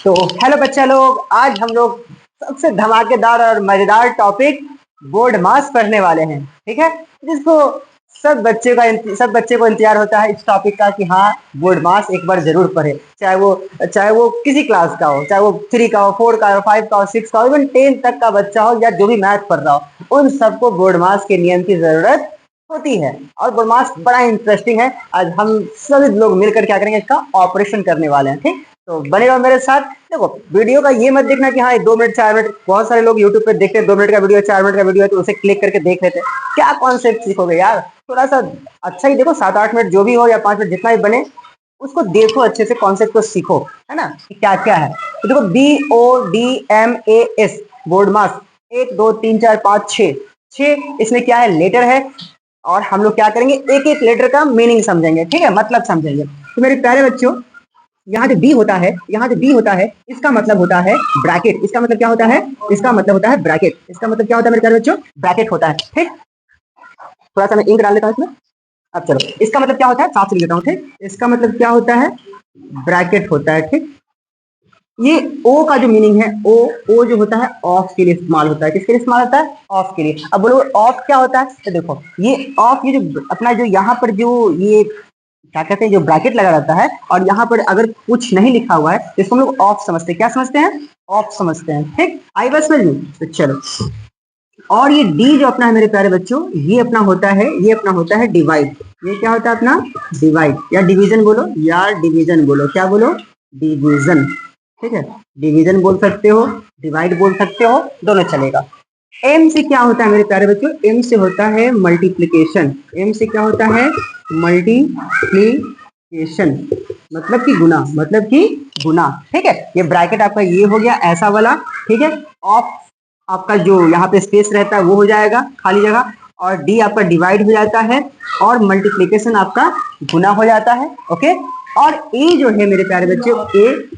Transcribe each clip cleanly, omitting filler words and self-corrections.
तो हेलो बच्चा लोग, आज हम लोग सबसे धमाकेदार और मजेदार टॉपिक बोर्ड मास पढ़ने वाले हैं। ठीक है, जिसको सब बच्चे को इंतजार होता है इस टॉपिक का कि हाँ बोर्ड मास एक बार जरूर पढ़े, चाहे वो किसी क्लास का हो, चाहे वो 3 का हो, 4 का हो, 5 का हो, 6 का हो, इवन 10 तक का बच्चा हो या जो भी मैथ पढ़ रहा हो, उन सबको बोर्ड मास के नियम की जरूरत होती है। और बोर्ड मास बड़ा इंटरेस्टिंग है। आज हम सभी लोग मिलकर क्या करेंगे, इसका ऑपरेशन करने वाले हैं। ठीक, तो बने रहो मेरे साथ। देखो, वीडियो का ये मत देखना कि हाँ 2 मिनट 4 मिनट, बहुत सारे लोग यूट्यूब पे देखते हैं 2 मिनट का वीडियो, 4 मिनट का वीडियो है तो उसे क्लिक करके देख लेते हैं। क्या कॉन्सेप्ट सीखोगे यार, थोड़ा सा अच्छा ही देखो, 7-8 मिनट जो भी हो या 5 मिनट जितना ही बने, उसको देखो अच्छे से, कॉन्सेप्ट को सीखो, है ना, कि क्या क्या है। तो देखो, BODMAS बोर्ड मास 1 2 3 4 5 6 इसमें क्या है, लेटर है। और हम लोग क्या करेंगे, एक एक लेटर का मीनिंग समझेंगे, ठीक है, मतलब समझेंगे। तो मेरे प्यारे बच्चों, यहाँ जो बी होता है, इसका मतलब होता है ब्रैकेट। इसका मतलब क्या होता है, इसका मतलब होता है ब्रैकेट। इसका मतलब क्या होता है मेरे प्यारे बच्चों, ब्रैकेट होता है। ठीक, थोड़ा सा मैं इंक डाल देता हूँ इसमें। अब चलो, इसका मतलब क्या होता है, साफ से लिख देता हूँ। ठीक, इसका मतलब क्या होता है, ब्रैकेट होता है। ठीक, ये ओ का जो मीनिंग है, ओ जो होता है ऑफ के लिए इस्तेमाल होता है। किसके लिए इस्तेमाल होता है, ऑफ के लिए। अब बोलो ऑफ क्या होता है, तो देखो ये ऑफ, ये जो अपना जो यहाँ पर जो ये क्या कहते हैं, जो ब्रैकेट लगा रहता है और यहाँ पर अगर कुछ नहीं लिखा हुआ है तो इसको हम लोग ऑफ समझते हैं। क्या समझते हैं, ऑफ समझते हैं। ठीक, आई बस समझ में। तो चलो, और ये डी जो अपना है मेरे प्यारे बच्चों, ये अपना होता है डिवाइड। ये क्या होता है अपना, डिवाइड या डिवीजन बोलो, क्या बोलो, डिवीजन। ठीक है, डिवीजन बोल सकते हो, डिवाइड बोल सकते हो, दोनों चलेगा। एम से क्या होता है मेरे प्यारे बच्चों, एम से होता है मल्टीप्लीकेशन। एम से क्या होता है, मल्टीप्लीकेशन, मतलब कि गुना। ठीक है, ये ब्रैकेट आपका ये हो गया ऐसा वाला। ठीक है, ऑफ आपका जो यहाँ पे स्पेस रहता है वो हो जाएगा खाली जगह, और डी आपका डिवाइड हो जाता है, और मल्टीप्लीकेशन आपका गुना हो जाता है। ओके, और ए जो है मेरे प्यारे बच्चे,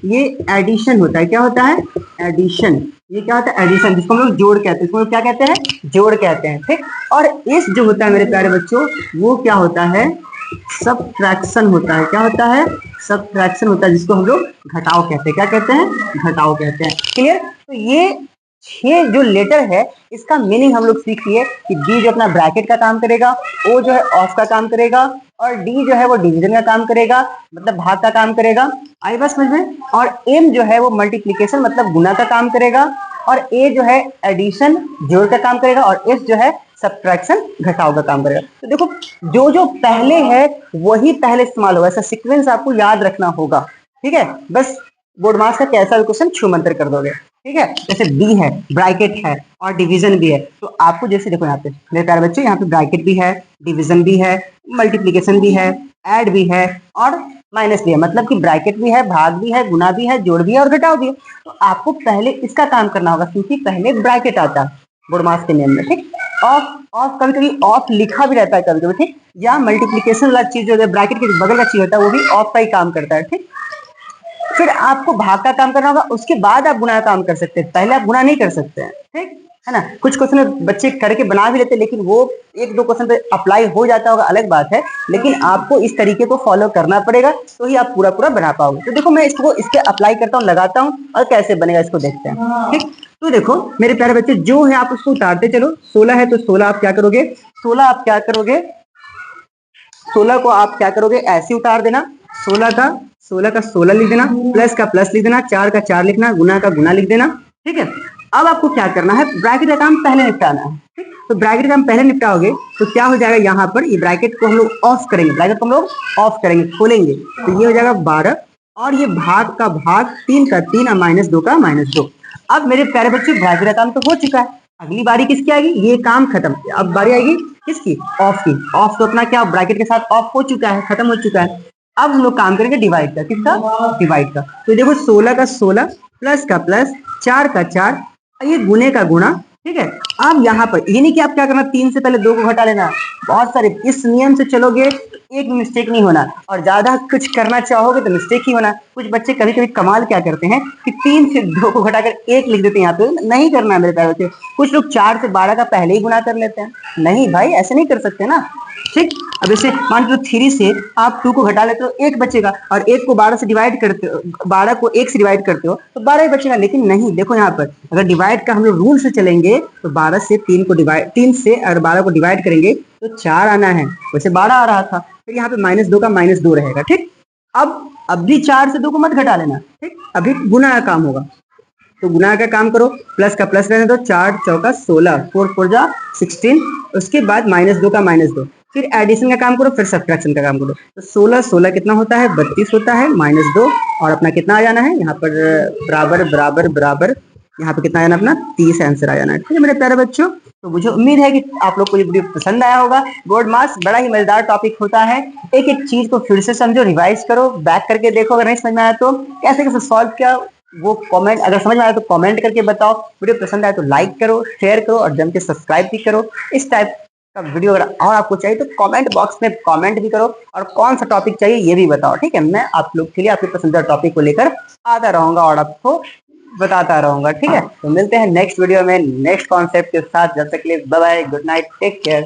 ये एडिशन होता है। क्या होता है, एडिशन। ये क्या होता है, एडिशन, जिसको हम लोग जोड़ कहते हैं। इसको हम लोग क्या कहते हैं, जोड़ कहते हैं। ठीक, और इस जो होता है मेरे प्यारे बच्चों, वो क्या होता है, सबट्रैक्शन होता है। क्या होता है, सबट्रैक्शन होता है, जिसको हम लोग घटाव कहते हैं। क्या कहते हैं, घटाव कहते हैं। क्लियर। तो ये 6 जो लेटर है, इसका मीनिंग हम लोग सीख लिए कि बी जो अपना ब्रैकेट का काम करेगा, ओ जो है ऑफ का काम करेगा, और डी जो है वो डिवीजन का काम करेगा, मतलब भाग का काम करेगा। आई बस समझ में। और एम जो है वो मल्टीप्लीकेशन मतलब गुना का काम करेगा, और ए जो है एडिशन जोड़ का काम करेगा, और एस जो है सबट्रैक्शन घटाव का काम करेगा। तो देखो, जो जो पहले है वही पहले इस्तेमाल होगा, ऐसा सीक्वेंस आपको याद रखना होगा। ठीक है, बस बोर्ड मार्क्स का कैसा भी क्वेश्चन छू मंतर कर दोगे। ठीक है, जैसे बी है, ब्रैकेट है और डिवीजन भी है, तो आपको जैसे देखो यहाँ पे मेरे प्यारे बच्चों, यहाँ पे ब्रैकेट भी है, डिवीजन भी है, मल्टीप्लीकेशन भी है, ऐड भी है और माइनस भी है। मतलब कि ब्रैकेट भी है, भाग भी है, गुना भी है, जोड़ भी है और घटाव भी है। तो आपको पहले इसका काम करना होगा, क्योंकि पहले ब्रैकेट आता है बोर्ड मार्क्स के नियम में। ठीक, ऑफ ऑफ कभी कभी ऑफ लिखा भी रहता है कभी कभी। ठीक, या मल्टीप्लीकेशन वाला चीज जो है ब्रैकेट के बगल का चीज होता है, वो भी ऑफ का ही काम करता है। ठीक, फिर आपको भाग का काम करना होगा, उसके बाद आप गुणा का काम कर सकते हैं, पहले आप गुणा नहीं कर सकते हैं। ठीक है ना, कुछ क्वेश्चन बच्चे करके बना भी लेते हैं, लेकिन वो 1-2 क्वेश्चन पे अप्लाई हो जाता होगा, अलग बात है, लेकिन आपको इस तरीके को फॉलो करना पड़ेगा, तो ही आप पूरा बना पाओगे। तो देखो, मैं इसको इसके अप्लाई करता हूँ, लगाता हूँ, और कैसे बनेगा इसको देखते हैं। ठीक, तो देखो मेरे प्यारे बच्चे, जो है आप उसको उतारते चलो। 16 है तो 16 आप क्या करोगे, 16 को आप क्या करोगे, ऐसे उतार देना। 16 का 16 लिख देना, प्लस का प्लस लिख देना, 4 का 4 लिखना, गुना का गुना लिख देना। ठीक है, अब आपको क्या करना है, ब्रैकेट का काम पहले निपटाना है। ठीक, तो ब्रैकेट का काम पहले निपटाओगे तो क्या हो जाएगा, यहाँ पर ये ब्रैकेट को हम लोग ऑफ करेंगे, खोलेंगे, तो ये हो जाएगा 12, और ये भाग का भाग, 3 का 3 और -2 का -2। अब मेरे प्यारे बच्चे, ब्रैकेट का काम तो हो चुका है, अगली बारी किसकी आएगी, ये काम खत्म। अब बारी आएगी किसकी, ऑफ की। ऑफ तो अपना क्या, ब्रैकेट के साथ ऑफ हो चुका है, खत्म हो चुका है। अब हम लोग काम करेंगे डिवाइड का। किसका, डिवाइड का। तो देखो 16 का 16, प्लस का प्लस, 4 का 4, ये गुने का गुणा। ठीक है, अब यहाँ पर ये नहीं कि आप क्या करना, 3 से पहले 2 को घटा लेना। बहुत सारे इस नियम से चलोगे तो एक भी मिस्टेक नहीं होना, और ज्यादा कुछ करना चाहोगे तो मिस्टेक ही होना। कुछ बच्चे कभी कभी कमाल क्या करते हैं कि 3 से 2 को घटाकर 1 लिख देते हैं यहाँ पे। नहीं करना है मेरे प्यारे बच्चे। कुछ लोग 4 से 12 का पहले ही गुना कर लेते हैं। नहीं भाई, ऐसे नहीं कर सकते ना। ठीक, अब जैसे मान लो 3 से आप 2 को घटा लेते हो, 1 बचेगा, और 1 को 12 से डिवाइड करते हो, 12 को 1 से डिवाइड करते हो तो 12 ही बचेगा। लेकिन नहीं, देखो यहाँ पर अगर डिवाइड का हम लोग रूल से चलेंगे तो 12 से 3 से अगर 12 को डिवाइड करेंगे तो 4 आना है, वैसे 12 आ रहा था। फिर यहाँ पे -2 का -2 रहेगा। ठीक, अब भी 4 से 2 को मत घटा लेना। ठीक, अभी गुना का काम होगा, तो गुना का काम करो, प्लस का प्लस रहने दो, 4 चौका 16, 4 4 जा 16, उसके बाद -2 का -2, फिर एडिशन का काम करो, फिर सब्ट्रैक्शन का काम करो। तो 16 16 कितना होता है, 32 होता है, -2, और अपना कितना आ जाना है यहाँ पर बराबर बराबर बराबर, यहाँ पे कितना आ जाना अपना 30 आंसर आ जाना है। ठीक है मेरे प्यारे बच्चों, तो मुझे उम्मीद है कि आप लोग को ये वीडियो पसंद आया होगा। बोर्ड मार्क्स बड़ा ही मजेदार टॉपिक होता है। एक एक चीज को फिर से समझो, रिवाइज करो, बैक करके देखो, अगर नहीं समझ में आया तो कैसे कैसे सॉल्व किया वो कमेंट, अगर समझ में आया तो कमेंट करके बताओ। वीडियो पसंद आया तो लाइक करो, शेयर करो, और जम के सब्सक्राइब भी करो। इस टाइप का वीडियो अगर और आपको चाहिए तो कमेंट बॉक्स में कमेंट भी करो, और कौन सा टॉपिक चाहिए ये भी बताओ। ठीक है, मैं आप लोग के लिए आपके पसंदीदा टॉपिक को लेकर आता रहूंगा और आपको बताता रहूंगा। ठीक है, तो मिलते हैं नेक्स्ट वीडियो में नेक्स्ट कॉन्सेप्ट के साथ। जब तक के लिए bye bye, good night, take care.